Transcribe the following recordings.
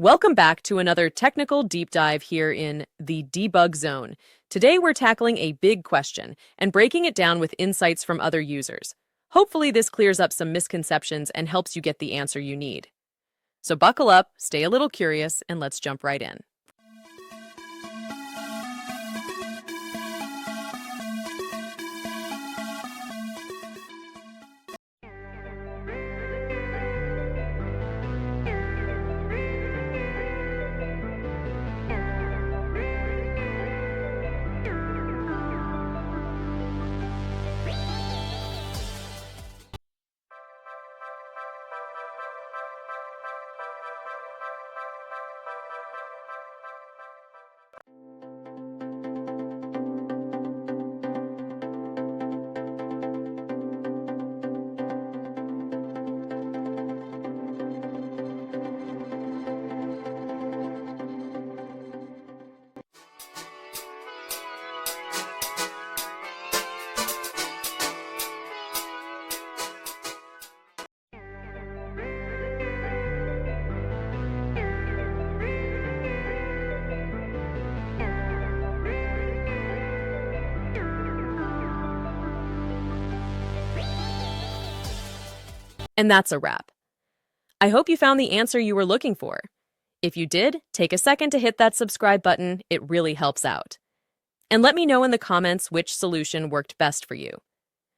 Welcome back to another technical deep dive here in the debug zone. Today we're tackling a big question and breaking it down with insights from other users. Hopefully this clears up some misconceptions and helps you get the answer you need. So buckle up, stay a little curious, and let's jump right in. And that's a wrap. I hope you found the answer you were looking for. If you did, take a second to hit that subscribe button. It really helps out. And let me know in the comments which solution worked best for you.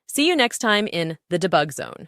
See you next time in the debug zone.